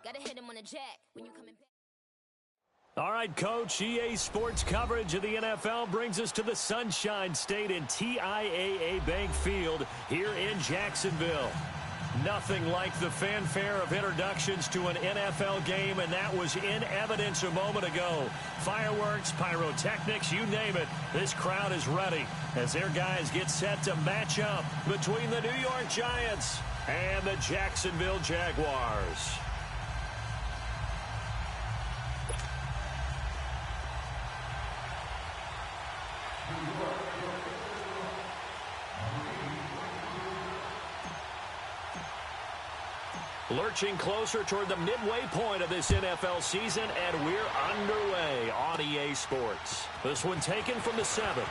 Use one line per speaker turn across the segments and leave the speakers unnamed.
Gotta hit him on the jack when you coming back.
All right, Coach, EA Sports coverage of the NFL brings us to the Sunshine State in TIAA Bank Field here in Jacksonville. Nothing like the fanfare of introductions to an NFL game, and that was in evidence a moment ago. Fireworks, pyrotechnics, you name it. This crowd is ready as their guys get set to match up between the New York Giants and the Jacksonville Jaguars. Lurching closer toward the midway point of this NFL season, and we're underway on EA Sports. This one taken from the 7.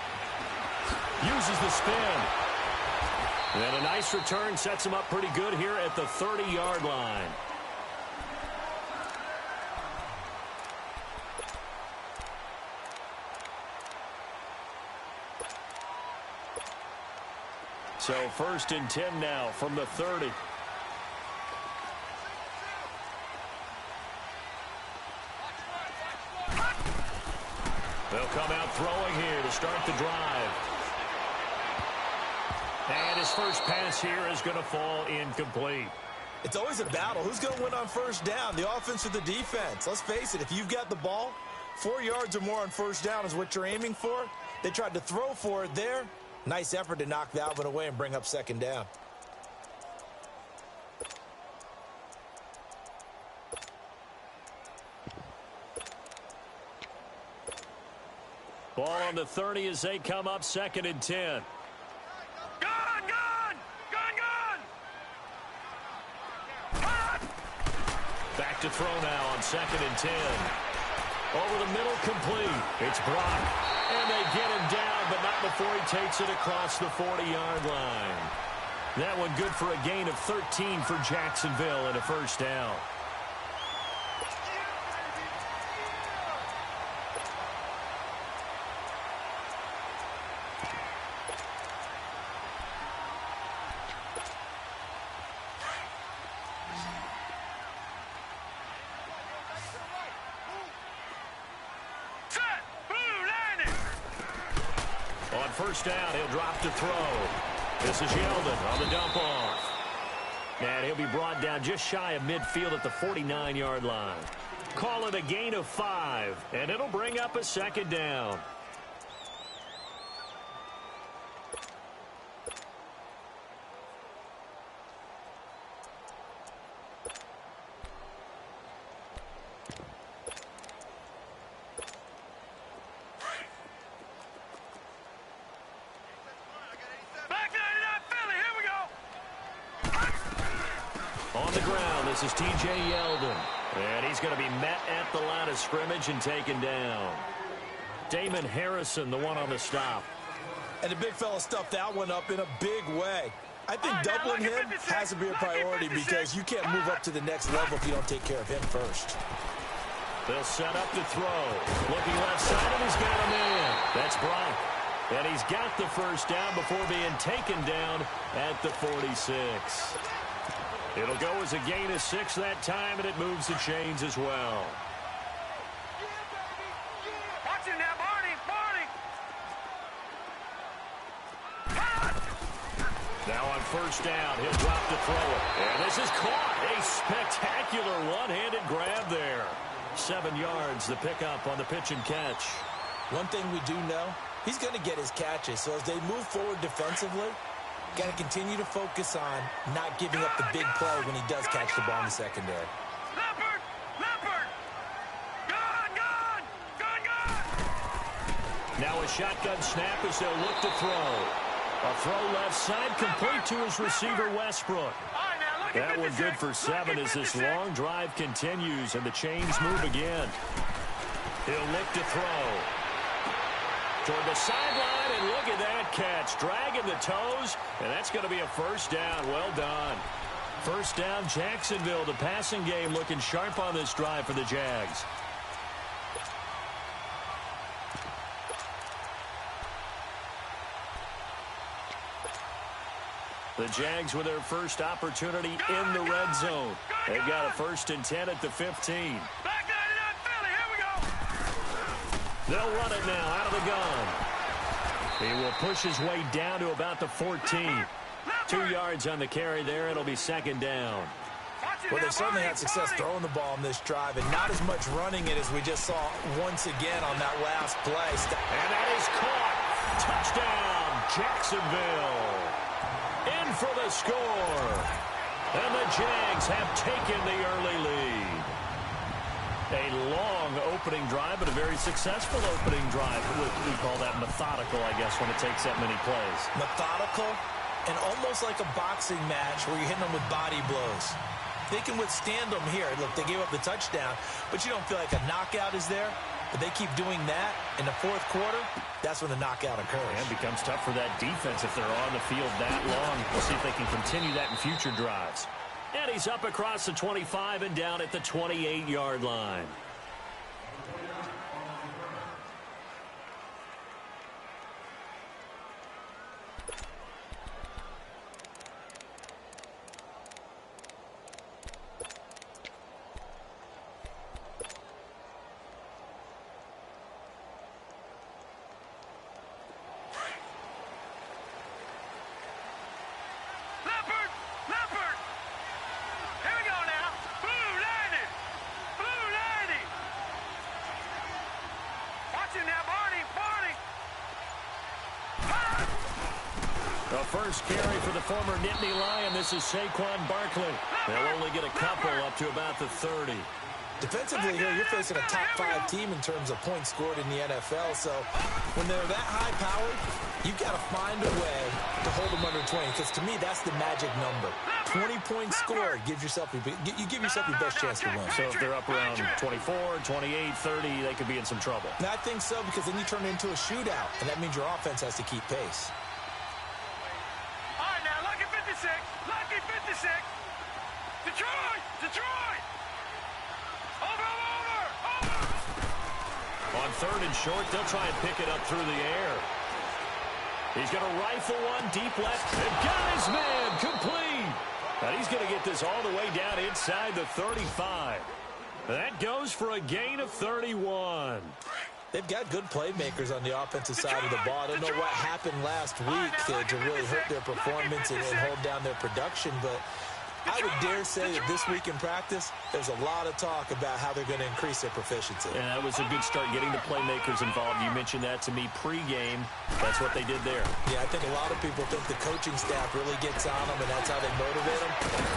Uses the spin. And a nice return sets him up pretty good here at the 30-yard line. So 1st and 10 now from the 30. They'll come out throwing here to start the drive. And his first pass here is going to fall incomplete.
It's always a battle. Who's going to win on first down, the offense or the defense? Let's face it, if you've got the ball, 4 yards or more on first down is what you're aiming for. They tried to throw for it there. Nice effort to knock that one away and bring up 2nd down.
Ball on the 30 as they come up 2nd and 10. Back to throw now on 2nd and 10. Over the middle, complete. It's Brock. And they get him down, but not before he takes it across the 40-yard line. That one good for a gain of 13 for Jacksonville and a first down. First down, he'll drop to throw. This is Yeldon on the dump off. And he'll be brought down just shy of midfield at the 49-yard line. Call it a gain of 5, and it'll bring up a 2nd down. On the ground, this is T.J. Yeldon. And he's going to be met at the line of scrimmage and taken down. Damon Harrison, the one on the stop.
And the big fella stuffed that one up in a big way. I think doubling him has to be a priority because you can't move up to the next level if you don't take care of him first.
They'll set up to throw. Looking left side, and he's got him in. That's Brock. And he's got the first down before being taken down at the 46. It'll go as a gain of 6 that time, and it moves the chains as well.
Watch it now, Barney!
Now on first down, he'll drop to throw it. And this is caught. A spectacular one-handed grab there. 7 yards, the pickup on the pitch and catch.
One thing we do know, he's going to get his catches. So as they move forward defensively, got to continue to focus on not giving up the big play when he does catch the ball in the secondary.
Leopard! Gone!
Now a shotgun snap as they'll look to throw. A throw left side complete to his receiver, Westbrook. That one good for 7 as this long drive continues and the chains move again. He'll look to throw. Toward the sideline, and look at that catch. Dragging the toes, and that's going to be a first down. Well done. First down, Jacksonville. The passing game looking sharp on this drive for the Jags. The Jags with their first opportunity in the red zone. They've got a 1st and 10 at the 15.
Back 99 Philly. Here we go.
They'll run it now out of the gun. He will push his way down to about the 14. 2 yards on the carry there. It'll be 2nd down.
Well, they certainly had success throwing the ball on this drive and not as much running it as we just saw once again on that last play.
And that is caught. Touchdown, Jacksonville. In for the score. And the Jags have taken the early lead. A long opening drive, but a very successful opening drive. We call that methodical, I guess, when it takes that many plays.
Methodical and almost like a boxing match where you're hitting them with body blows. They can withstand them here. Look, they gave up the touchdown, but you don't feel like a knockout is there. But they keep doing that in the 4th quarter, that's when the knockout occurs.
And it becomes tough for that defense if they're on the field that long. We'll see if they can continue that in future drives. And he's up across the 25 and down at the 28-yard line. First carry for the former Nittany Lion. This is Saquon Barkley. They'll only get a couple up to about the 30.
Defensively here, you're facing a top 5 team in terms of points scored in the NFL. So when they're that high-powered, you've got to find a way to hold them under 20. Because to me, that's the magic number. 20 points scored gives yourself you give yourself your best chance to win.
So if they're up around 24, 28, 30, they could be in some trouble.
Now, I think so, because then you turn it into a shootout, and that means your offense has to keep pace.
Lucky 56. Detroit. Over.
On 3rd and short, they'll try and pick it up through the air. He's going to rifle one deep left. And got his man complete. And he's going to get this all the way down inside the 35. That goes for a gain of 31.
They've got good playmakers on the offensive side of the ball. I don't know what happened last week to really hurt their performance and hold down their production, but I would dare say that this week in practice, there's a lot of talk about how they're going to increase their proficiency.
And that was a good start getting the playmakers involved. You mentioned that to me pregame. That's what they did there.
Yeah, I think a lot of people think the coaching staff really gets on them, and that's how they motivate them.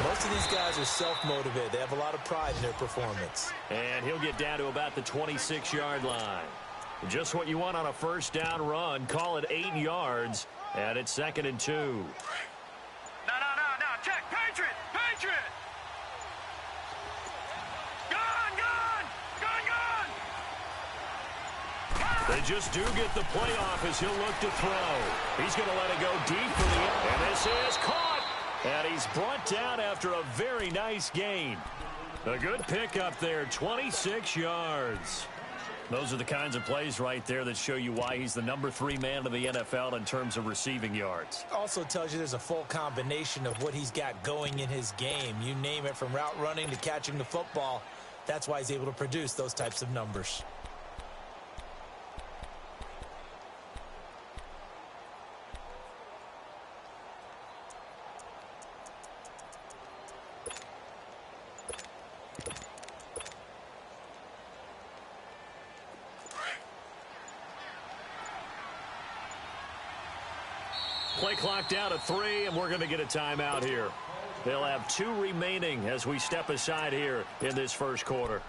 Most of these guys are self-motivated. They have a lot of pride in their performance.
And he'll get down to about the 26-yard line. Just what you want on a first down run. Call it 8 yards, and it's 2nd and 2.
No. Check. Patriot. Gone.
They just do get the play off as he'll look to throw. He's going to let it go deep for the end. And this is caught. And he's brought down after a very nice gain. A good pickup there, 26 yards. Those are the kinds of plays right there that show you why he's the number 3 man of the NFL in terms of receiving yards.
Also tells you there's a full combination of what he's got going in his game. You name it, from route running to catching the football. That's why he's able to produce those types of numbers.
Play clock down to 3, and we're going to get a timeout here. They'll have 2 remaining as we step aside here in this first quarter.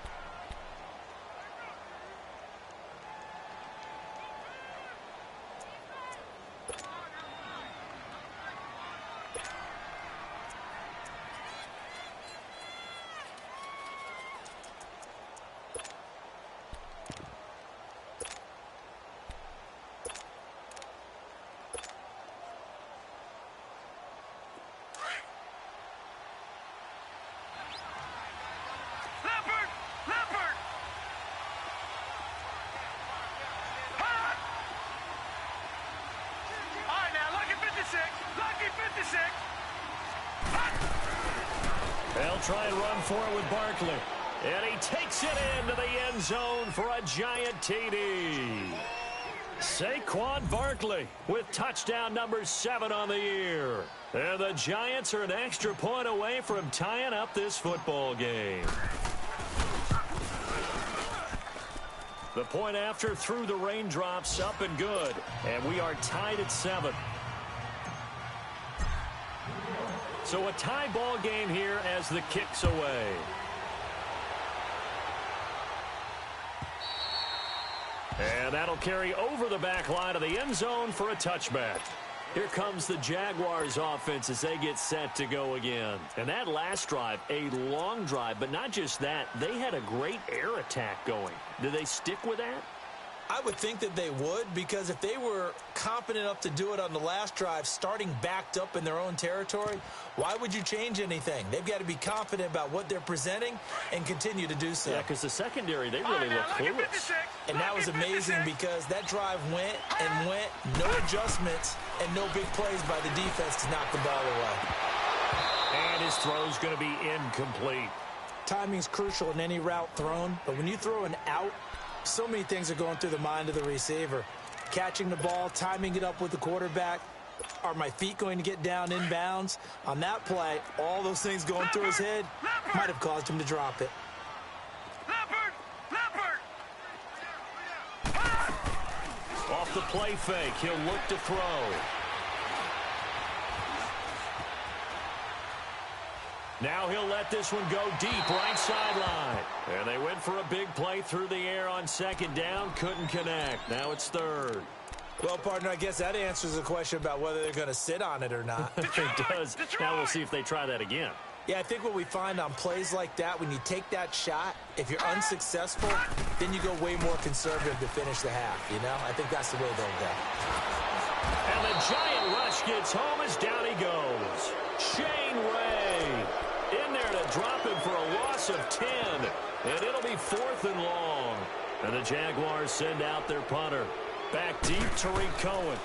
try and run for it with Barkley. And he takes it into the end zone for a giant TD. Saquon Barkley with touchdown number 7 on the year. And the Giants are an extra point away from tying up this football game. The point after through the raindrops, up and good. And we are tied at 7. So a tie ball game here as the kick's away. And that'll carry over the back line of the end zone for a touchback. Here comes the Jaguars offense as they get set to go again. And that last drive, a long drive, but not just that, they had a great air attack going. Did they stick with that?
I would think that they would, because if they were confident enough to do it on the last drive, starting backed up in their own territory, why would you change anything? They've got to be confident about what they're presenting and continue to do so.
Yeah, because the secondary, they really look clueless.
And that was amazing because that drive went and went, no adjustments, and no big plays by the defense to knock the ball away.
And his throw's going to be incomplete.
Timing's crucial in any route thrown, but when you throw an out, so many things are going through the mind of the receiver. Catching the ball, timing it up with the quarterback. Are my feet going to get down inbounds? On that play, all those things going through his head might have caused him to drop it.
Off the play fake, he'll look to throw. Now he'll let this one go deep, right sideline. And they went for a big play through the air on second down. Couldn't connect. Now it's third.
Well, partner, I guess that answers the question about whether they're going to sit on it or not.
It does. Now we'll see if they try that again.
Yeah, I think what we find on plays like that, when you take that shot, if you're unsuccessful, then you go way more conservative to finish the half, you know? I think that's the way they'll go.
And the giant rush gets home as down he goes. Shane Ray in there to drop him for a loss of 10. And it'll be 4th and long. And the Jaguars send out their punter. Back deep, Tariq Cohen.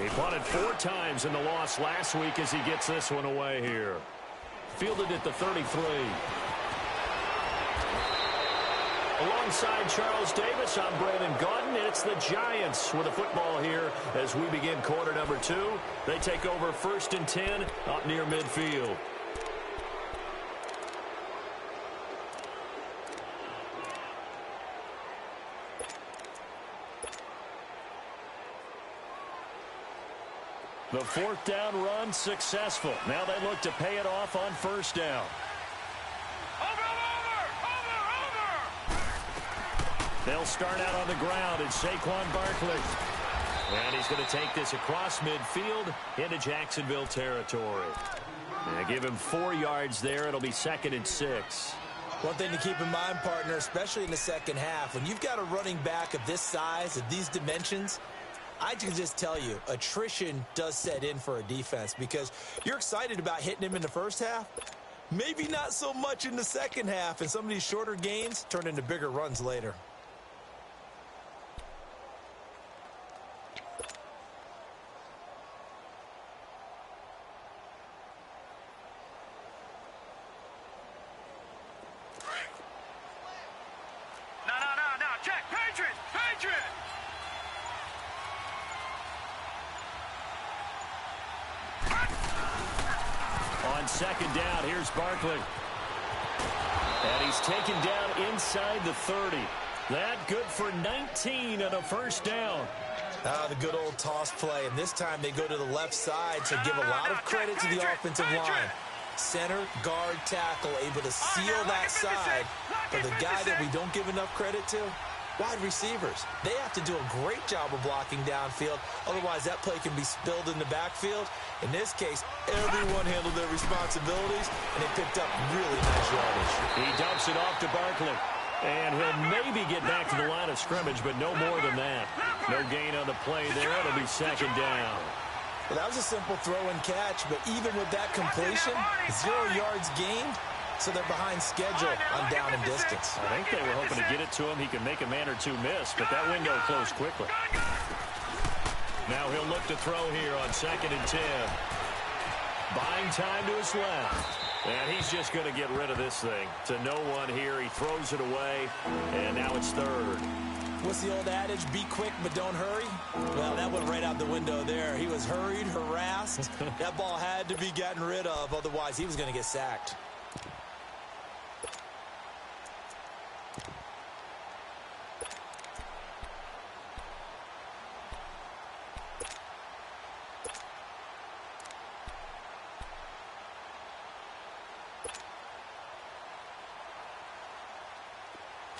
He punted 4 times in the loss last week as he gets this one away here. Fielded at the 33. Alongside Charles Davis, I'm Brandon Gaudin, and it's the Giants with the football here as we begin quarter number 2. They take over 1st and 10 up near midfield. The 4th down run successful. Now they look to pay it off on 1st down. They'll start out on the ground. It's Saquon Barkley. And he's going to take this across midfield into Jacksonville territory. And give him 4 yards there. It'll be 2nd and 6.
One thing to keep in mind, partner, especially in the second half, when you've got a running back of this size, of these dimensions, I can just tell you, attrition does set in for a defense because you're excited about hitting him in the first half. Maybe not so much in the second half, and some of these shorter gains turn into bigger runs later.
No, check, Patriot!
On 2nd down, here's Barkley. And he's taken down inside the 30. That good for 19 and a 1st down.
The good old toss play, and this time they go to the left side, so give a lot of credit to the offensive line. Center, guard, tackle, able to seal that side. But the guy that we don't give enough credit to, wide receivers. They have to do a great job of blocking downfield. Otherwise, that play can be spilled in the backfield. In this case, everyone handled their responsibilities, and they picked up really nice yardage.
He dumps it off to Barkley. And he'll maybe get back to the line of scrimmage, but no more than that. No gain on the play there. It'll be 2nd down.
Well, that was a simple throw and catch, but even with that completion, 0 yards gained, so they're behind schedule on down and distance.
I think they were hoping to get it to him. He could make a man or two miss, but that window closed quickly. Now he'll look to throw here on 2nd and 10. Buying time to his left. And he's just going to get rid of this thing. To no one here. He throws it away, and now it's third.
What's the old adage? Be quick, but don't hurry? Well, that went right out the window there. He was hurried, harassed. That ball had to be gotten rid of. Otherwise, he was going to get sacked.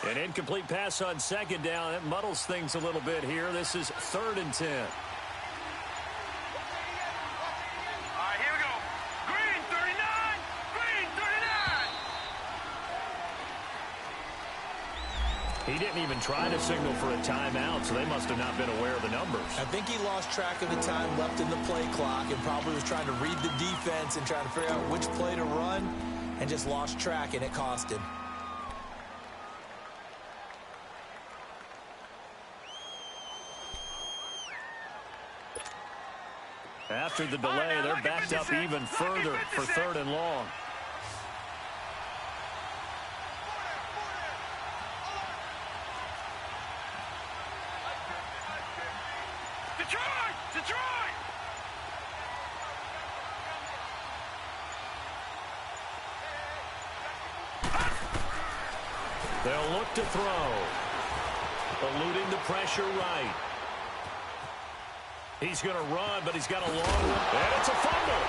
An incomplete pass on second down. It muddles things a little bit here. This is 3rd and 10.
All right, here we go. Green 39. Green 39.
He didn't even try to signal for a timeout, so they must have not been aware of the numbers.
I think he lost track of the time left in the play clock and probably was trying to read the defense and trying to figure out which play to run and just lost track, and it cost him.
After the delay, they're backed up even further for 3rd and long.
Detroit! Detroit!
They'll look to throw. Eluding the pressure right. He's going to run, but he's got a long one. And it's a fumble.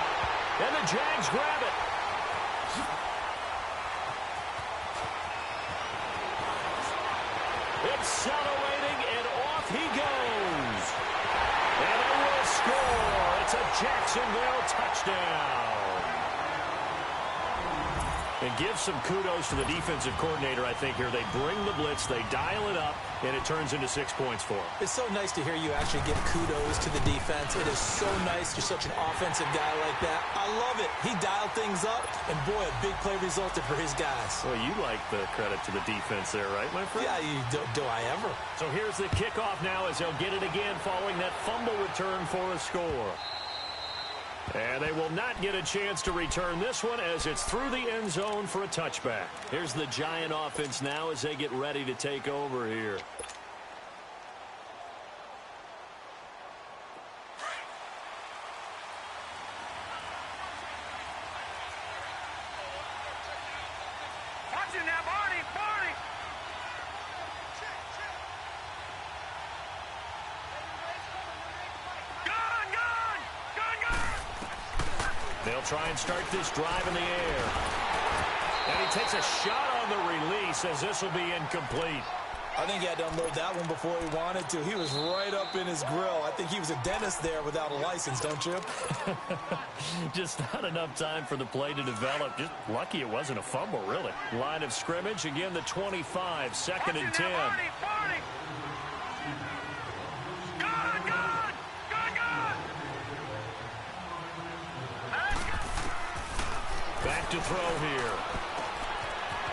And the Jags grab it. Accelerating, and off he goes. And they will score. It's a Jacksonville touchdown. And give some kudos to the defensive coordinator, I think, here. They bring the blitz, they dial it up, and it turns into 6 points for them.
It's so nice to hear you actually give kudos to the defense. It is so nice. You're such an offensive guy like that. I love it. He dialed things up, and boy, a big play resulted for his guys.
Well, you like the credit to the defense there, right, my friend?
Yeah, do I ever?
So here's the kickoff now as they'll get it again following that fumble return for a score. And they will not get a chance to return this one as it's through the end zone for a touchback. Here's the Giant offense now as they get ready to take over here.
Watching that, Barney! Barney! Gun! Gun! Gun! Gun!
They'll try and start this drive in the air. And he takes a shot on the release as this will be incomplete.
I think he had to unload that one before he wanted to. He was right up in his grill. I think he was a dentist there without a license, don't you?
Just not enough time for the play to develop. Just lucky it wasn't a fumble, really. Line of scrimmage, again, the 25, 2nd and 10.
Barney! Barney! Gun! Gun! Gun! Gun!
Back to throw here.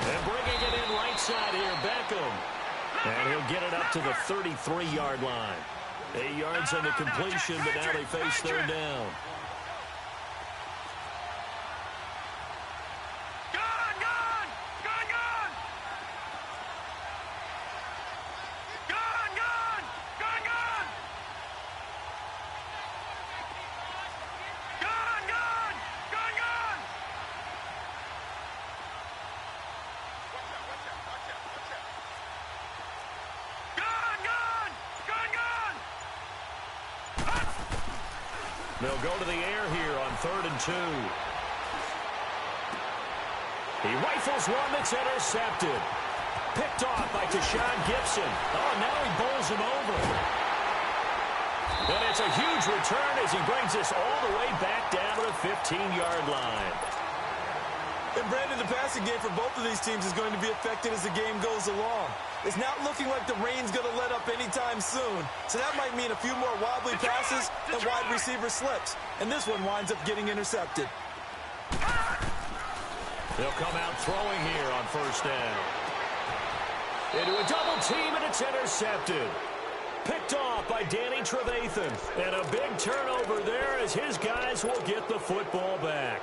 And bringing it in right side here, Beckham. And he'll get it up to the 33-yard line. 8 yards on the completion, but now they face 3rd down.
Gun! Gun! Gun! Gun! Gun! Gun! Gun! Gun! Gun! Gun! Gun! Gun! Gun! Gun! Gun! Gun!
They'll go to the air here on 3rd and 2. He rifles one that's intercepted. Picked off by Tashawn Gibson. Oh, now he bowls him over. And it's a huge return as he brings this all the way back down to the 15-yard line.
And Brandon, the passing game for both of these teams is going to be affected as the game goes along. It's not looking like the rain's going to let up anytime soon. So that might mean a few more wobbly passes and wide receiver slips. And this one winds up getting intercepted.
They'll come out throwing here on 1st down. Into a double team, and it's intercepted. Picked off by Danny Trevathan. And a big turnover there as his guys will get the football back.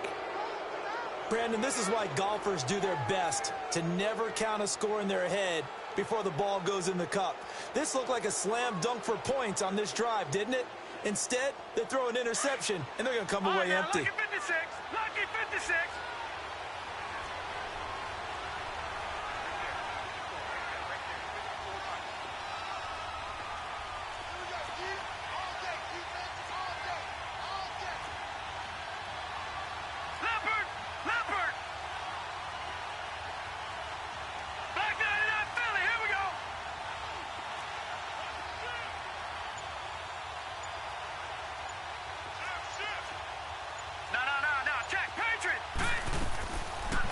Brandon, this is why golfers do their best to never count a score in their head before the ball goes in the cup. This looked like a slam dunk for points on this drive, didn't it? Instead, they throw an interception, and they're going to come away empty.
Lucky 56. Lucky 56.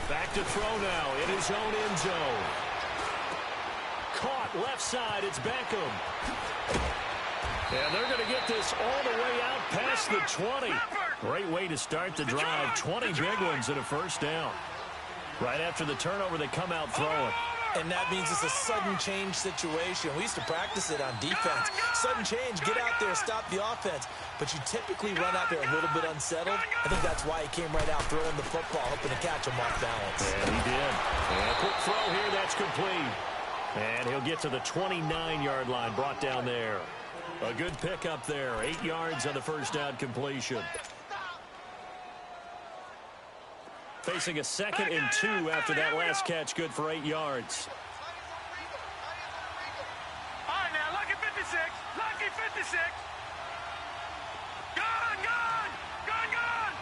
Back to throw now in his own end zone. Caught left side. It's Beckham. And they're going to get this all the way out past the 20. Great way to start the drive. 20 big ones and a first down. Right after the turnover, they come out throwing.
And that means it's a sudden change situation. We used to practice it on defense. Sudden change, get out there, stop the offense. But you typically run out there a little bit unsettled. I think that's why he came right out throwing the football, hoping to catch him off balance.
And he did. And a quick throw here, that's complete. And he'll get to the 29-yard line, brought down there. A good pickup there, 8 yards on the first down completion. Facing a 2nd and 2 after that last catch, good for 8 yards.
All right, now, lucky 56. Lucky 56. Gone, gone. Gone, gone.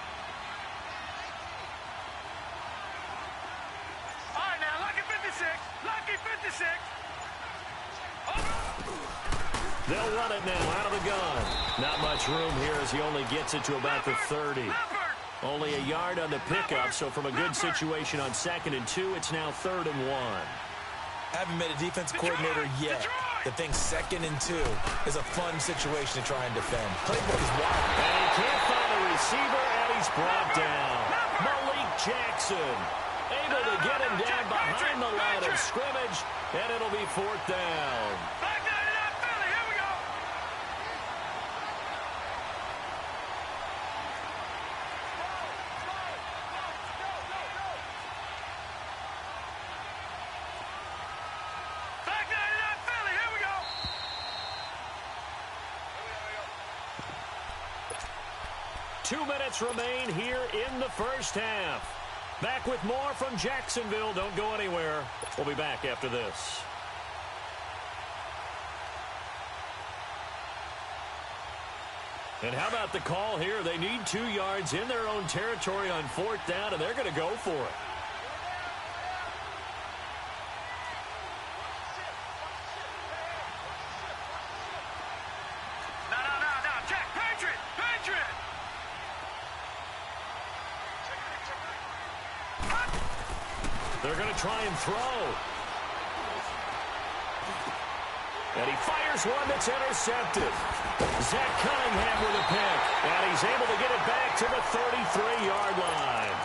All right, now, lucky 56. Lucky 56.
They'll run it now out of the gun. Not much room here as he only gets it to about the 30. Only a yard on the pickup, so from a good situation on 2nd and 2, it's now 3rd and 1.
Haven't met a defense coordinator yet that thinks 2nd and 2 is a fun situation to try and defend. Playbook is wild.
And he can't find a receiver, and he's brought down. Malik Jackson able to get him down behind the line of scrimmage, and it'll be 4th down.
Back down to that Philly. Here we go. Back down to that Philly. Here we go.
2 minutes remain here in the first half. Back with more from Jacksonville. Don't go anywhere. We'll be back after this. And how about the call here? They need 2 yards in their own territory on 4th down, and they're going to go for it.
No. Jack, Patriot. Patriot.
They're going to try and throw. And he fires one that's intercepted. Zach Cunningham with a pick. And he's able to get it back to the 33-yard line.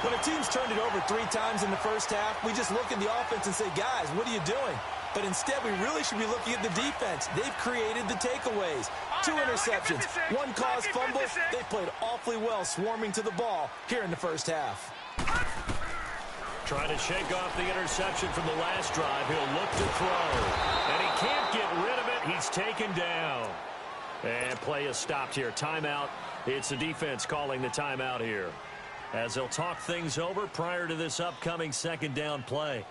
When a team's turned it over 3 times in the first half, we just look at the offense and say, guys, what are you doing? But instead, we really should be looking at the defense. They've created the takeaways. 2 interceptions, 1 caused fumble. They played awfully well swarming to the ball here in the first half.
Trying to shake off the interception from the last drive. He'll look to throw. And he can't get rid of it. He's taken down. And play is stopped here. Timeout. It's the defense calling the timeout here, as they'll talk things over prior to this upcoming 2nd down play.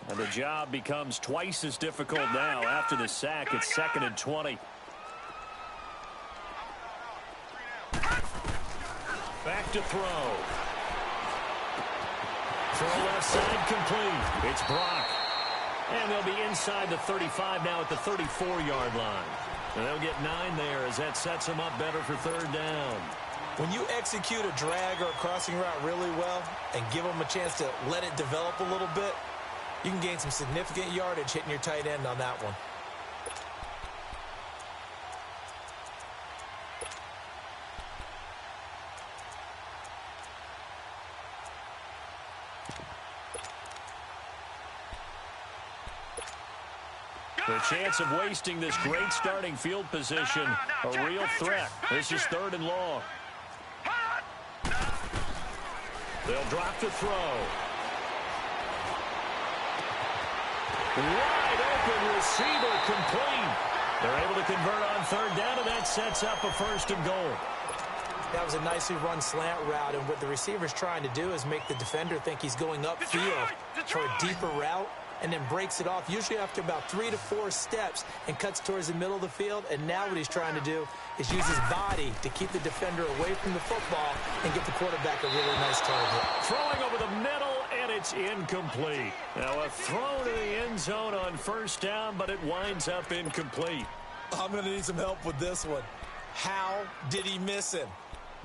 And the job becomes twice as difficult now after the sack. It's 2nd and 20. Back to throw. Throw left side complete. It's Brock. And they'll be inside the 35 now at the 34-yard line. And they'll get 9 there as that sets them up better for 3rd down.
When you execute a drag or a crossing route really well and give them a chance to let it develop a little bit, you can gain some significant yardage hitting your tight end on that one.
The chance of wasting this great starting field position, a real threat. This is 3rd and long. They'll drop the throw. Wide open receiver complete. They're able to convert on 3rd down, and that sets up a 1st and goal.
That was a nicely run slant route, and what the receiver's trying to do is make the defender think he's going upfield for a deeper route, and then breaks it off, usually after about 3 to 4 steps, and cuts towards the middle of the field. And now what he's trying to do is use his body to keep the defender away from the football and get the quarterback a really nice target.
Throwing over the middle, and it's incomplete. Now a throw to the end zone on 1st down, but it winds up incomplete.
I'm going to need some help with this one. How did he miss him?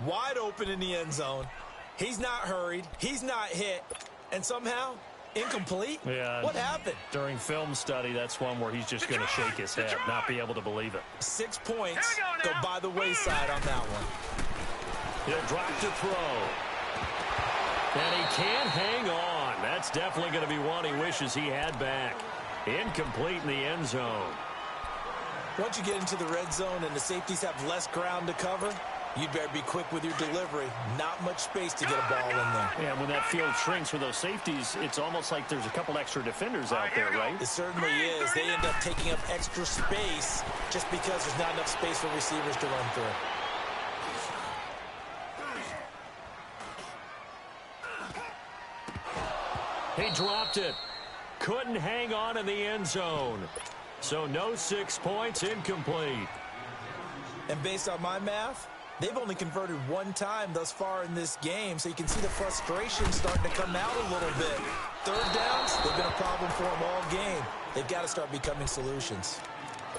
Wide open in the end zone. He's not hurried. He's not hit. And somehow, incomplete?
Yeah.
What happened?
During film study, that's one where he's just going to shake his head, not be able to believe it.
6 points go by the wayside on that one.
He'll drop to throw. And he can't hang on. That's definitely going to be one he wishes he had back. Incomplete in the end zone.
Once you get into the red zone and the safeties have less ground to cover, you'd better be quick with your delivery. Not much space to get a ball in there.
Yeah, when that field shrinks for those safeties, it's almost like there's a couple extra defenders out there, right?
It certainly is. They end up taking up extra space just because there's not enough space for receivers to run through.
He dropped it. Couldn't hang on in the end zone. So no 6 points, incomplete.
And based on my math, they've only converted 1 time thus far in this game, so you can see the frustration starting to come out a little bit. 3rd downs, they've been a problem for them all game. They've got to start becoming solutions.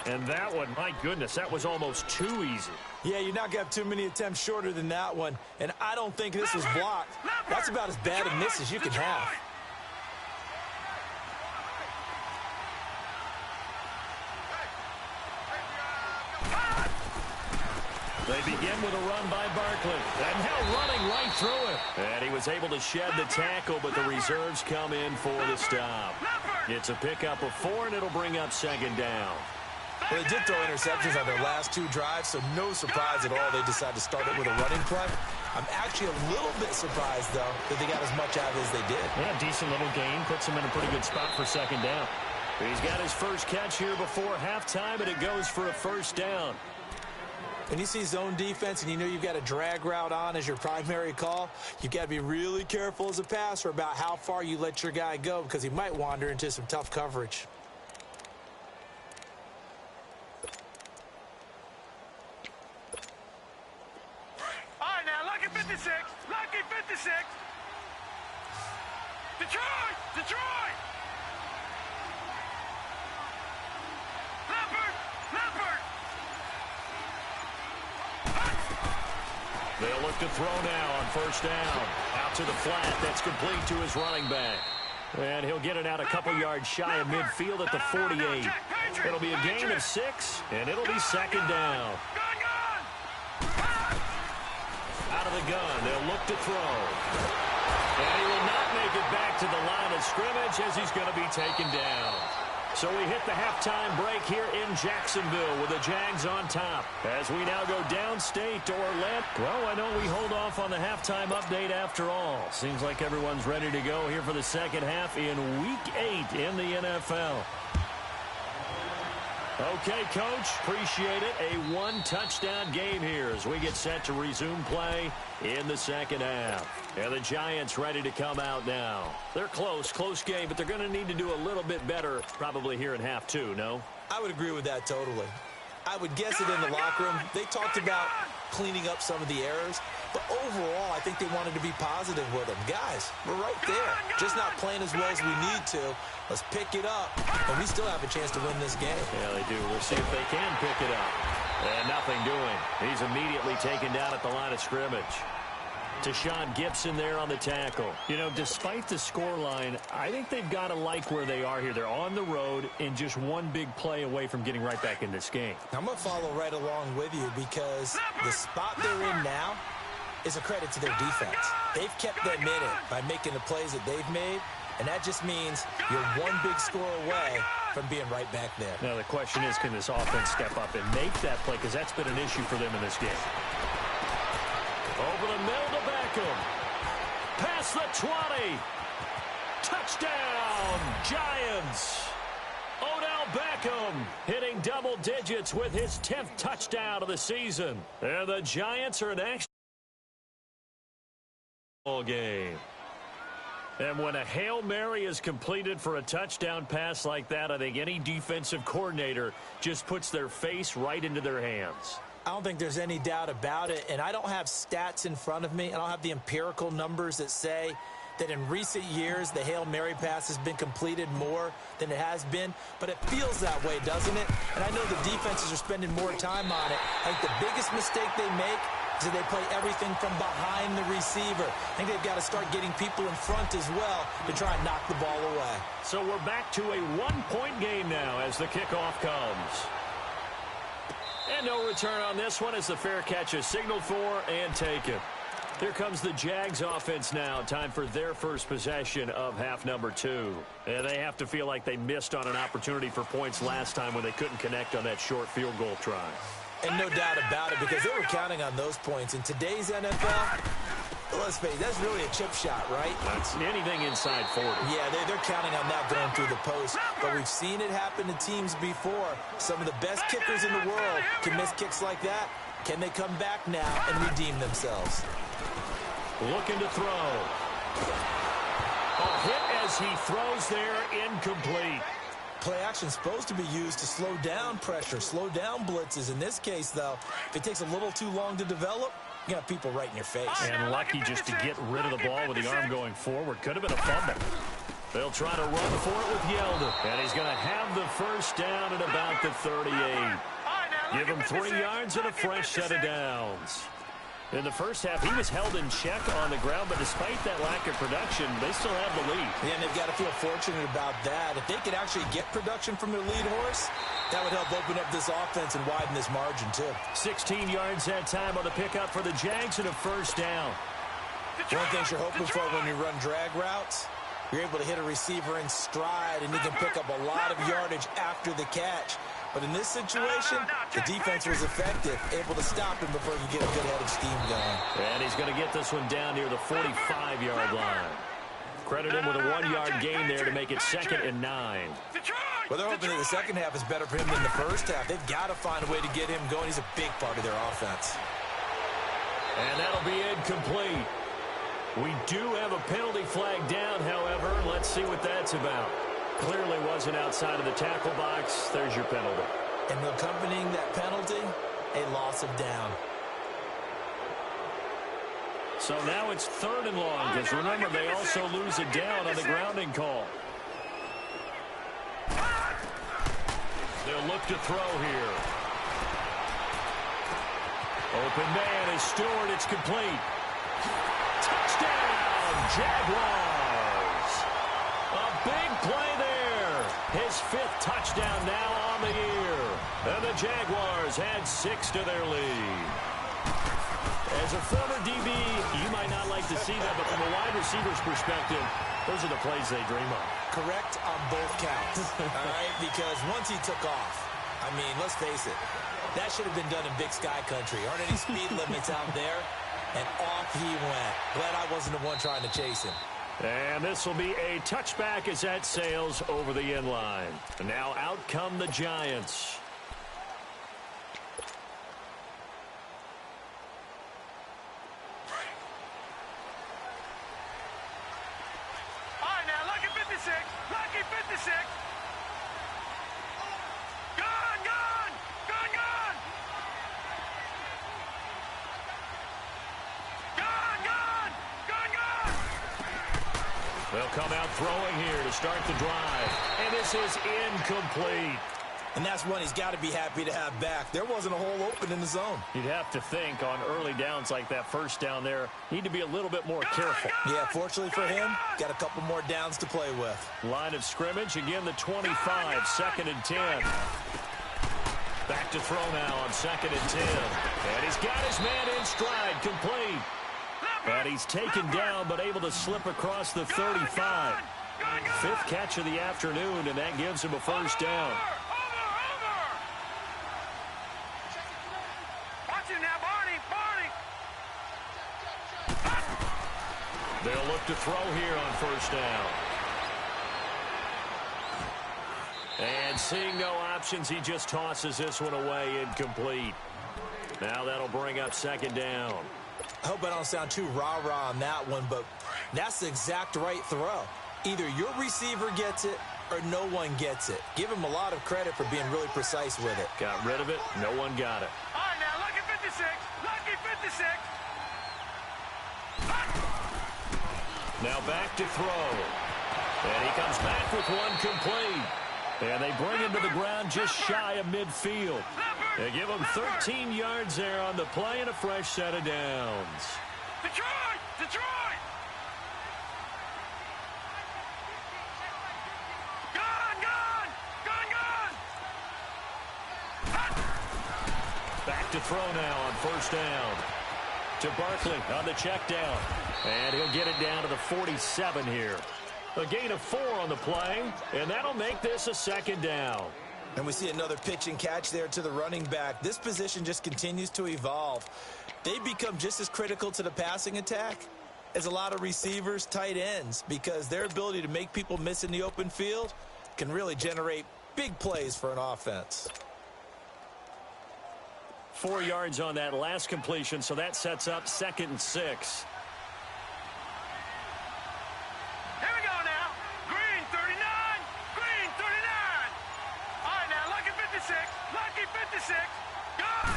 And that one, my goodness, that was almost too easy.
Yeah, you're not going to have too many attempts shorter than that one, and I don't think this was blocked. That's about as bad a miss as you can have.
They begin with a run by Barkley. And now running right through it. And he was able to shed the tackle, but the reserves come in for the stop. It's a pickup of 4, and it'll bring up 2nd down.
Well, they did throw interceptions on their last 2 drives, so no surprise at all they decided to start it with a running play. I'm actually a little bit surprised, though, that they got as much out of it as they did.
Yeah, decent little gain. Puts him in a pretty good spot for 2nd down. He's got his first catch here before halftime, and it goes for a 1st down.
When you see zone defense and you know you've got a drag route on as your primary call, you've got to be really careful as a passer about how far you let your guy go because he might wander into some tough coverage.
All right, now, lucky 56. Lucky 56. Detroit! Detroit! Leopard! Leopard!
They'll look to throw now on 1st down. Out to the flat. That's complete to his running back. And he'll get it out a couple yards shy of midfield at the 48. It'll be a gain of 6, and it'll be 2nd down. Out of the gun, they'll look to throw. And he will not make it back to the line of scrimmage as he's going to be taken down. So we hit the halftime break here in Jacksonville with the Jags on top. As we now go downstate to Orlando. Well, why don't we hold off on the halftime update after all? Seems like everyone's ready to go here for the 2nd half in Week 8 in the NFL. Okay, Coach, appreciate it. A 1-touchdown game here as we get set to resume play in the 2nd half. And the Giants ready to come out now. They're close game, but they're going to need to do a little bit better probably here in half 2, no?
I would agree with that totally. I would guess it in the locker room. They talked about cleaning up some of the errors, but overall, I think they wanted to be positive with them. Guys, we're right there. Just not playing as well as we need to. Let's pick it up, and we still have a chance to win this game.
Yeah, they do. We'll see if they can pick it up. And nothing doing. He's immediately taken down at the line of scrimmage. Tashawn Gibson there on the tackle. You know, despite the scoreline, I think they've got to like where they are here. They're on the road and just one big play away from getting right back in this game.
I'm going to follow right along with you because the spot they're in now is a credit to their defense. They've kept them in it by making the plays that they've made, And that just means you're one big score away from being right back there.
Now, the question is, can this offense step up and make that play? Because that's been an issue for them in this game. Over the middle to Beckham. Past the 20. Touchdown, Giants. Odell Beckham hitting double digits with his 10th touchdown of the season. And the Giants are an actual game. And when a Hail Mary is completed for a touchdown pass like that, I think any defensive coordinator just puts their face right into their hands.
I don't think there's any doubt about it, and I don't have stats in front of me. I don't have the empirical numbers that say that in recent years the Hail Mary pass has been completed more than it has been, but it feels that way, doesn't it? And I know the defenses are spending more time on it. I think the biggest mistake they make is that they play everything from behind the receiver. I think they've got to start getting people in front as well to try and knock the ball away.
So we're back to a one-point game now as the kickoff comes. And no return on this one as the fair catch is signaled for and taken. Here comes the Jags offense now. Time for their first possession of half number 2. And they have to feel like they missed on an opportunity for points last time when they couldn't connect on that short field goal try.
And no doubt about it, because they were counting on those points. In today's NFL, let's face it, that's really a chip shot, right?
That's anything inside 40.
Yeah, they're counting on that going through the post. But we've seen it happen to teams before. Some of the best kickers in the world can miss kicks like that. Can they come back now and redeem themselves?
Looking to throw. A hit as he throws there, incomplete.
Play action supposed to be used to slow down pressure, slow down blitzes. In this case, though, if it takes a little too long to develop, you got people right in your face.
And lucky just to get rid of the ball with the arm going forward. Could have been a fumble. They'll try to run for it with Yeldon. And he's going to have the first down at about the 38. Give him 3 yards and a fresh set of downs. In the first half, he was held in check on the ground, but despite that lack of production, they still have the lead.
Yeah, and they've got to feel fortunate about that. If they could actually get production from their lead horse, that would help open up this offense and widen this margin, too.
16 yards that time on the pickup for the Jags and a first down.
One of the things you're hoping for when you run drag routes, you're able to hit a receiver in stride, and he can pick up a lot of yardage after the catch. But in this situation, the defense was effective, able to stop him before he could get a good head of steam going.
And he's going to get this one down near the 45-yard line. Credit him with a 1-yard gain there to make it 2nd and 9.
Well, they're hoping that the second half is better for him than the first half. They've got to find a way to get him going. He's a big part of their offense.
And that'll be incomplete. We do have a penalty flag down, however. Let's see what that's about. Clearly wasn't outside of the tackle box. There's your penalty.
And accompanying that penalty, a loss of down.
So now it's 3rd and long, because remember, they also lose a down on the grounding call. They'll look to throw here. Open man is Stewart. It's complete. Touchdown, Jaguars. A big play there. His 5th touchdown now on the year. And the Jaguars had 6 to their lead. As a former DB, you might not like to see that, but from a wide receiver's perspective, those are the plays they dream of.
Correct on both counts, all right? Because once he took off, I mean, let's face it, that should have been done in Big Sky Country. Aren't any speed limits out there? And off he went. Glad I wasn't the one trying to chase him.
And this will be a touchback as that sails over the end line. And now out come the Giants.
All right, now, lucky 56. Lucky 56. Gone, gone. Gone, gone. Gone, gone. Gone, gone.
They'll come out throwing here to start the drive. And this is incomplete.
And that's one he's got to be happy to have back. There wasn't a hole open in the zone.
You'd have to think on early downs like that first down there, need to be a little bit more careful.
Yeah, fortunately for him, got a couple more downs to play with.
Line of scrimmage, again the 25, 2nd and 10. Back to throw now on 2nd and 10. And he's got his man in stride, complete. And he's taken down, but able to slip across the 35. Fifth catch of the afternoon, and that gives him a first down.
Watch him now, Barney.
They'll look to throw here on first down. And seeing no options, he just tosses this one away incomplete. Now that'll bring up second down.
I hope I don't sound too rah-rah on that one, but that's the exact right throw. Either your receiver gets it or no one gets it. Give him a lot of credit for being really precise with it.
Got rid of it. No one got it.
All right, now, lucky 56. Lucky 56.
Now back to throw. And he comes back with one complete. And they bring him to the ground just shy of midfield. They give him 13 yards there on the play and a fresh set of downs.
Detroit! Detroit! Gun!
Back to throw now on first down. To Barkley on the check down. And he'll get it down to the 47 here. A gain of 4 on the play, and that'll make this a second down.
And we see another pitch and catch there to the running back. This position just continues to evolve. They become just as critical to the passing attack as a lot of receivers, tight ends, because their ability to make people miss in the open field can really generate big plays for an offense.
4 yards on that last completion, so that sets up 2nd and 6.
Here we go now. Green 39. Green 39. All right, now, lucky 56. Lucky 56. Gun!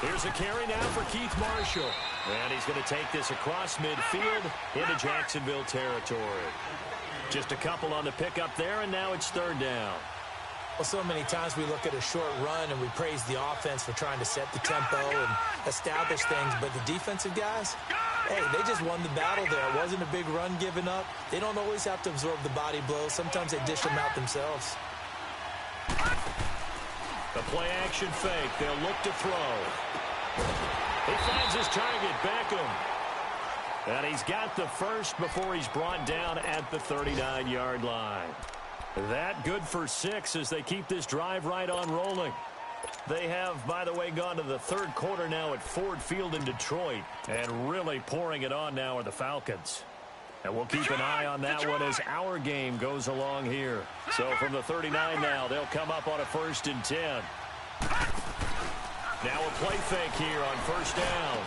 Here's a carry now for Keith Marshall. And he's going to take this across midfield into Jacksonville territory. Just a couple on the pickup there, and now it's 3rd down.
Well, so many times we look at a short run and we praise the offense for trying to set the tempo and establish things, but the defensive guys, hey, they just won the battle there. It wasn't a big run given up. They don't always have to absorb the body blows. Sometimes they dish them out themselves.
The play-action fake. They'll look to throw. He finds his target, Beckham. And he's got the first before he's brought down at the 39-yard line. That good for 6 as they keep this drive right on rolling. They have, by the way, gone to the 3rd quarter now at Ford Field in Detroit. And really pouring it on now are the Falcons. And we'll keep an eye on that one as our game goes along here. So from the 39 now, they'll come up on a 1st and 10. Now a play fake here on first down.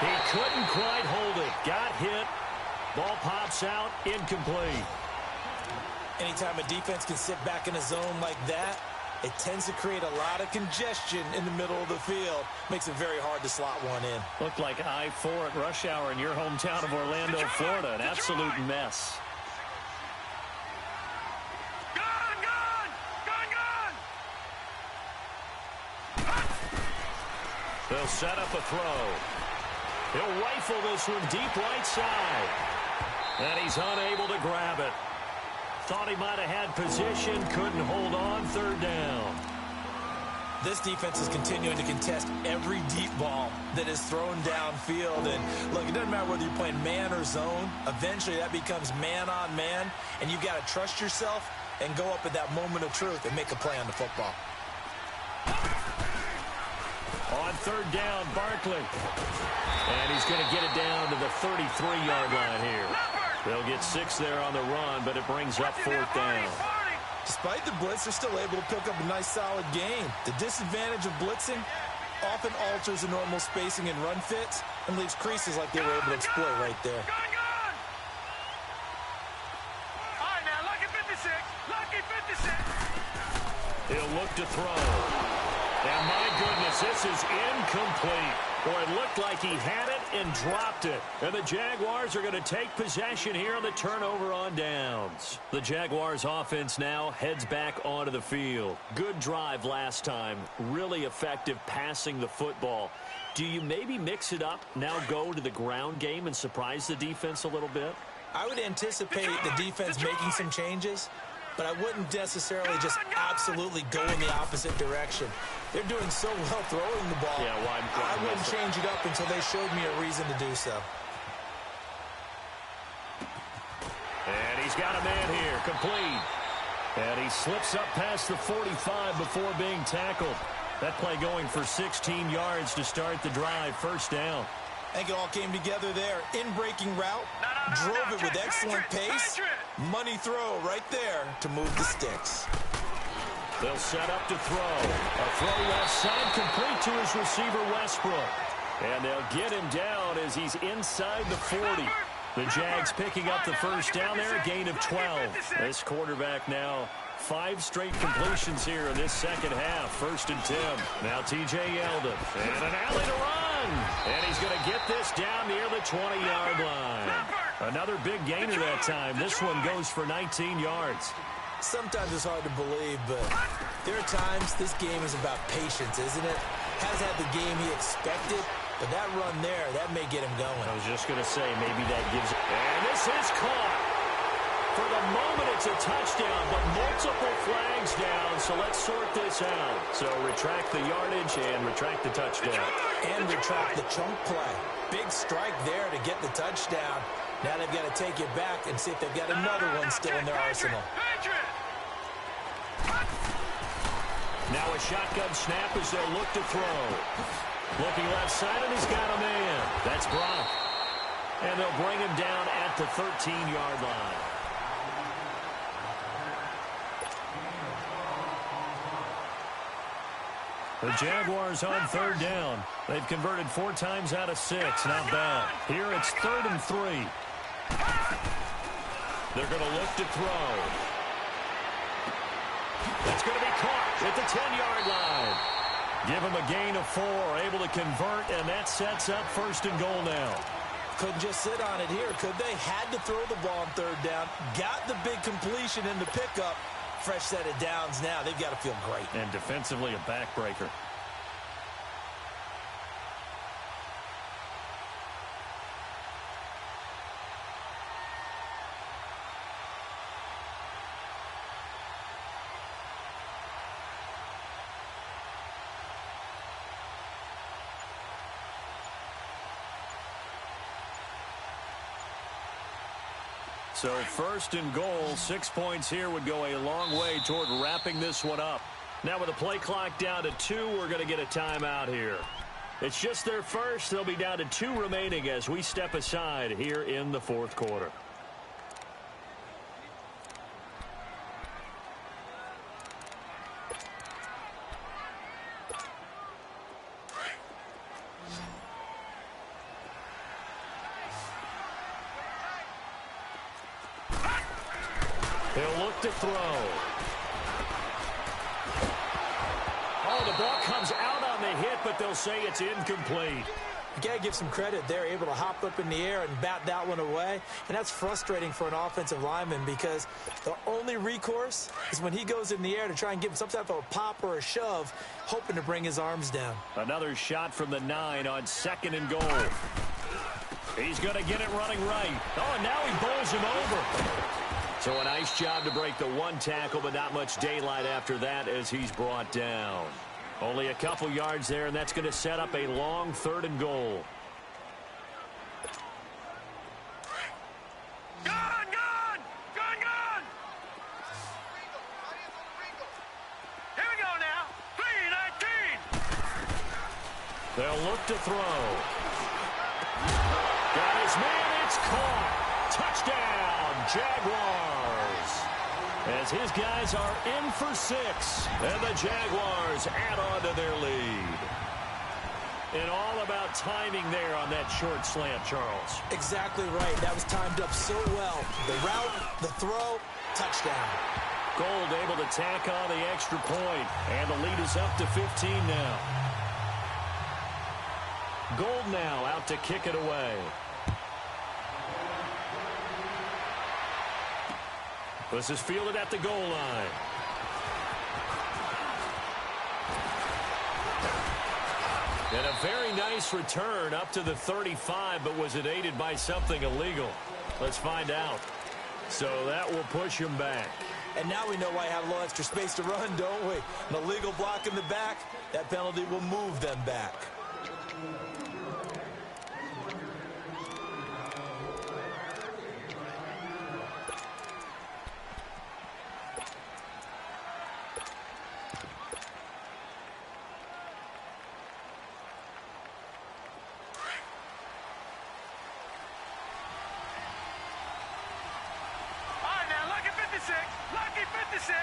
He couldn't quite hold it. Got hit. Ball pops out. Incomplete.
Anytime a defense can sit back in a zone like that, it tends to create a lot of congestion in the middle of the field. Makes it very hard to slot one in.
Looked like I-4 at rush hour in your hometown of Orlando, Florida. An absolute mess. They'll set up a throw. He'll rifle this one deep right side. And he's unable to grab it. Thought he might have had position, couldn't hold on, 3rd down.
This defense is continuing to contest every deep ball that is thrown downfield. And look, it doesn't matter whether you're playing man or zone. Eventually that becomes man on man. And you've got to trust yourself and go up at that moment of truth and make a play on the football.
On 3rd down, Barkley. And he's going to get it down to the 33-yard line here. They'll get 6 there on the run, but it brings up 4th down.
Despite the blitz, they're still able to pick up a nice, solid gain. The disadvantage of blitzing often alters the normal spacing and run fits and leaves creases like they were able to exploit right there.
All right, now, lucky 56. Lucky 56.
He'll look to throw. And my goodness, this is incomplete. Boy, it looked like he had it and dropped it. And the Jaguars are going to take possession here on the turnover on downs. The Jaguars offense now heads back onto the field. Good drive last time. Really effective passing the football. Do you maybe mix it up, now go to the ground game and surprise the defense a little bit?
I would anticipate the defense making some changes, but I wouldn't necessarily just absolutely go in the opposite direction. They're doing so well throwing the ball.
Yeah,
I wouldn't change it up until they showed me a reason to do so.
And he's got a man here, complete. And he slips up past the 45 before being tackled. That play going for 16 yards to start the drive. First down.
I think it all came together there. In-breaking route, drove it with excellent pace. Money throw right there to move the sticks.
They'll set up to throw. A throw left side, complete to his receiver, Westbrook. And they'll get him down as he's inside the 40. The Jags picking up the first down there, a gain of 12. This quarterback now 5 straight completions here in this second half. First and 10. Now T.J. Yeldon. And an alley to run. And he's going to get this down near the 20-yard line. Another big gainer that time. This one goes for 19 yards.
Sometimes it's hard to believe, but there are times this game is about patience, isn't it? Has had the game he expected, but that run there, that may get him going.
I was just going to say, maybe that gives... And this is caught. For the moment, it's a touchdown, but multiple flags down, so let's sort this out. So retract the yardage and retract the touchdown.
And retract the chunk play. Big strike there to get the touchdown. Now they've got to take it back and see if they've got another one still in their arsenal.
Now a shotgun snap as they'll look to throw. Looking left side, and he's got a man. That's Brock. And they'll bring him down at the 13-yard line. The Jaguars on third down. They've converted 4 times out of 6. Not bad. Here it's 3rd and 3. They're going to look to throw. That's going to be caught at the 10-yard line. Give him a gain of 4. Able to convert, and that sets up 1st and goal now.
Couldn't just sit on it here, could they? Had to throw the ball on 3rd down. Got the big completion in the pickup. Fresh set of downs now. They've got to feel great.
And defensively, a backbreaker. So 1st and goal, 6 points here would go a long way toward wrapping this one up. Now with the play clock down to 2, we're going to get a timeout here. It's just their first. They'll be down to 2 remaining as we step aside here in the 4th quarter. He'll look to throw. Oh, the ball comes out on the hit, but they'll say it's incomplete.
You got to give some credit. They're able to hop up in the air and bat that one away. And that's frustrating for an offensive lineman because the only recourse is when he goes in the air to try and give him some type of a pop or a shove, hoping to bring his arms down.
Another shot from the 9 on 2nd and goal. He's going to get it running right. Oh, and now he bowls him over. So a nice job to break the 1 tackle, but not much daylight after that as he's brought down. Only a couple yards there, and that's going to set up a long 3rd and goal.
Gone! Gone! Gone! Gone! Here we go now. 3-19.
They'll look to throw. Got his man. It's caught. Touchdown, Jaguars. As his guys are in for 6, and the Jaguars add on to their lead. And all about timing there on that short slant, Charles.
Exactly right. That was timed up so well. The route, the throw, touchdown.
Gold able to tack on the extra point, and the lead is up to 15 now. Gold now out to kick it away. This is fielded at the goal line. And a very nice return up to the 35, but was it aided by something illegal? Let's find out. So that will push him back.
And now we know why I have a little extra space to run, don't we? An illegal block in the back, that penalty will move them back.
Lucky 56.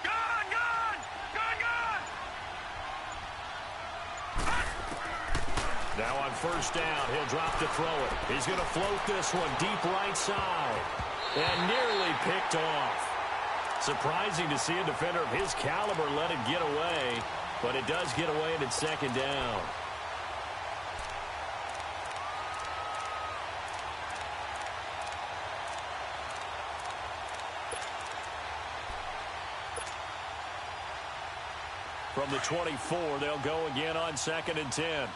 Gone, gone, gone, gone.
Now on first down, he'll drop to throw it. He's going to float this one deep right side. And nearly picked off. Surprising to see a defender of his caliber let it get away. But it does get away and it's second down. From the 24, they'll go again on 2nd and 10.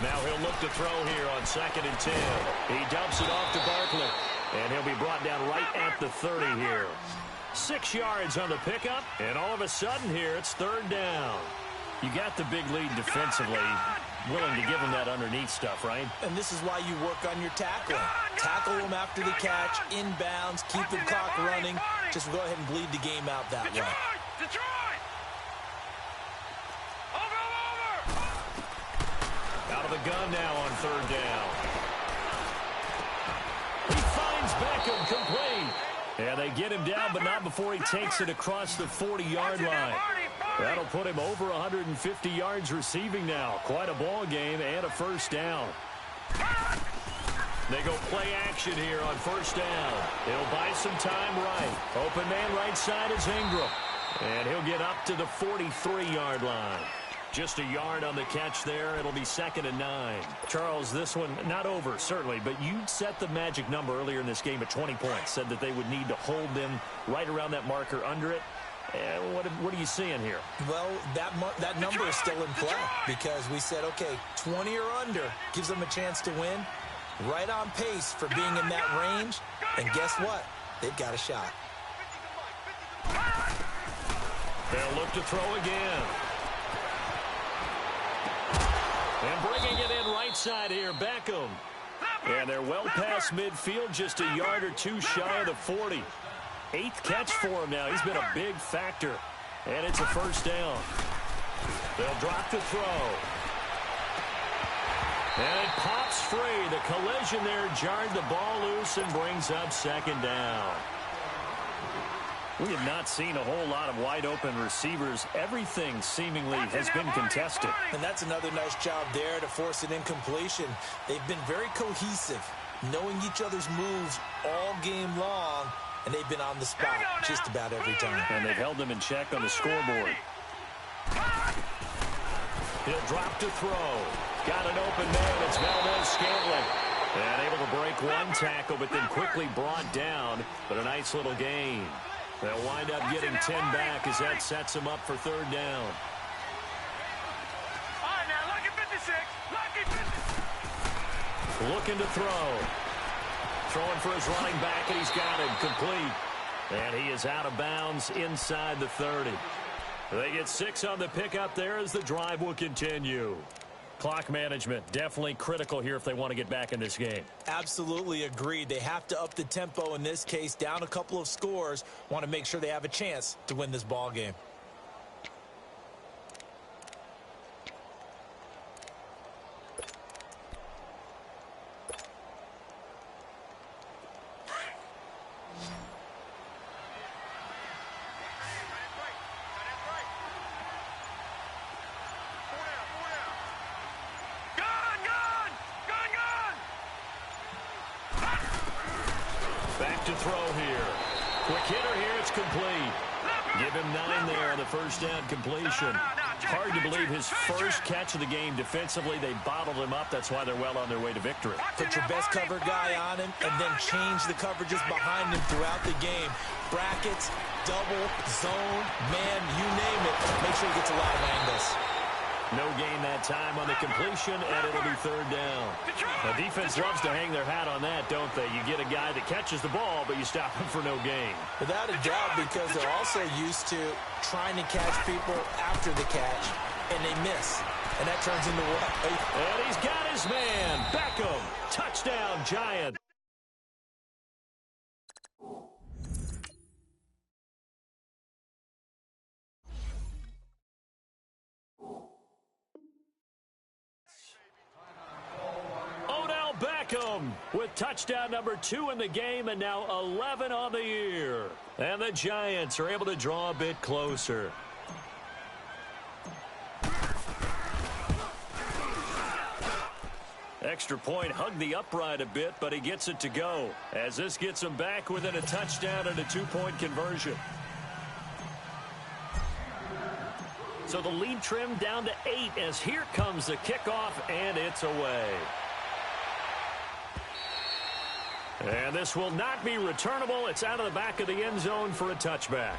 Now he'll look to throw here on 2nd and 10. He dumps it off to Barkley. And he'll be brought down right at the 30 here. 6 yards on the pickup. And all of a sudden here, it's 3rd down. You got the big lead defensively. Willing to give him that underneath stuff, right?
And this is why you work on your tackling. Tackle them after the catch, inbounds, keep the clock running. Just go ahead and bleed the game out that way.
Detroit! Over!
Out of the gun now on 3rd down. He finds Beckham complete. And they get him down, but not before he takes it across the 40-yard line. That'll put him over 150 yards receiving now. Quite a ball game and a first down. They go play action here on first down. He'll buy some time right. Open man right side is Ingram. And he'll get up to the 43-yard line. Just a yard on the catch there. It'll be 2nd and 9. Charles, this one not over, certainly, but you set the magic number earlier in this game at 20 points. Said that they would need to hold them right around that marker under it. What are you seeing here?
Well, that number is still in play because we said, okay, 20 or under gives them a chance to win. Right on pace for being in that range. And guess what? They've got a shot.
They'll look to throw again. And bringing it in right side here, Beckham. And they're well past midfield, just a yard or two shy of the 40. 8th catch for him now. He's been a big factor. And it's a first down. They'll drop to throw. And it pops free. The collision there jarred the ball loose and brings up 2nd down. We have not seen a whole lot of wide-open receivers. Everything seemingly has been contested.
And that's another nice job there to force an incompletion. They've been very cohesive, knowing each other's moves all game long, and they've been on the spot just about every time.
And they've held them in check on the scoreboard. He'll drop to throw. Got an open man. It's Valdez-Scantling. And able to break one tackle, but then quickly brought down. But a nice little gain. They'll wind up getting 10 back as that sets them up for 3rd down.
All right, now, lucky 56. Lucky 56.
Looking to throw. Throwing for his running back, and he's got him complete. And he is out of bounds inside the 30. They get 6 on the pickup there as the drive will continue. Clock management, definitely critical here if they want to get back in this game.
Absolutely agreed. They have to up the tempo in this case, down a couple of scores. Want to make sure they have a chance to win this ball game.
Back to throw here. Quick hitter here. It's complete. Give him 9 there on the first down completion. Hard to believe his first catch of the game defensively. They bottled him up. That's why they're well on their way to victory.
Put your best cover guy on him and then change the coverages behind him throughout the game. Brackets, double, zone, man, you name it. Make sure he gets a lot of angles.
No gain that time on the completion, and it'll be 3rd down. The defense loves to hang their hat on that, don't they? You get a guy that catches the ball, but you stop him for no gain.
Without a doubt, because they're also used to trying to catch people after the catch, and they miss. And that turns into what?
And he's got his man. Beckham. Touchdown, Giants. Beckham with touchdown number 2 in the game and now 11 on the year. And the Giants are able to draw a bit closer. Extra point hugged the upright a bit, but he gets it to go as this gets him back within a touchdown and a 2-point conversion. So the lead trimmed down to 8 as here comes the kickoff, and it's away. And this will not be returnable. It's out of the back of the end zone for a touchback.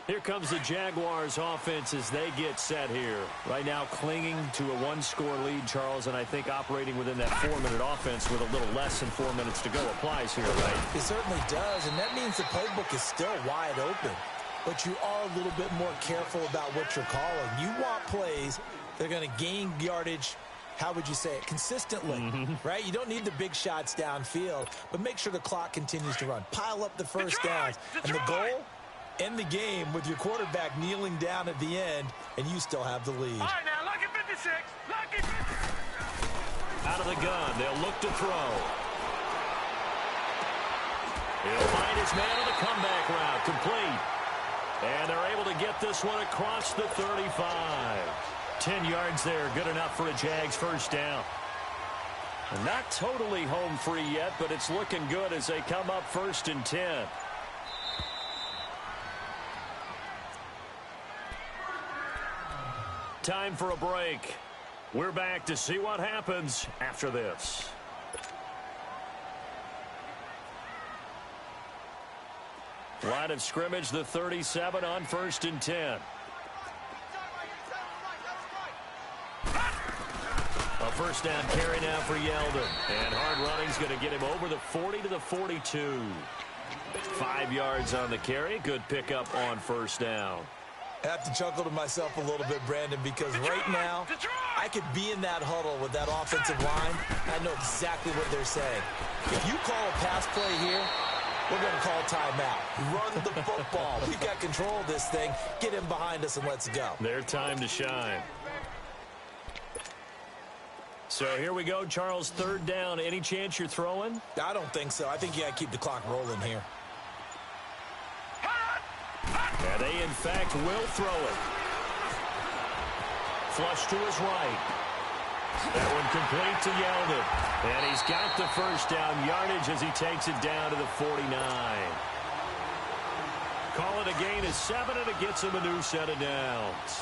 Here comes the Jaguars offense as they get set here. Right now clinging to a 1-score lead, Charles, and I think operating within that 4-minute offense with a little less than 4 minutes to go applies here, right?
It certainly does, and that means the playbook is still wide open. But you are a little bit more careful about what you're calling. You want plays that are going to gain yardage, how would you say it, consistently, right? You don't need the big shots downfield, but make sure the clock continues to run. Pile up the first downs. And the goal? End the game with your quarterback kneeling down at the end, and you still have the lead.
All right, now, lucky 56. Lucky 56.
Out of the gun, they'll look to throw. He'll find his man on the comeback route, complete. And they're able to get this one across the 35. 10 yards there, good enough for a Jags first down. And not totally home free yet, but it's looking good as they come up 1st and 10. Time for a break. We're back to see what happens after this. Line of scrimmage, the 37 on 1st and 10. A first down carry now for Yeldon. And hard running's going to get him over the 40 to the 42. 5 yards on the carry. Good pickup on first down.
I have to chuckle to myself a little bit, Brandon, because right now I could be in that huddle with that offensive line. I know exactly what they're saying. If you call a pass play here, we're going to call timeout. Run the football. We've got control of this thing. Get him behind us and let's go.
Their time to shine. So here we go, Charles, 3rd down. Any chance you're throwing?
I don't think so. I think you got to keep the clock rolling here.
And they, in fact, will throw it. Flush to his right. That one complete to Yeldon. And he's got the first down yardage as he takes it down to the 49. Call it a gain of 7, and it gets him a new set of downs.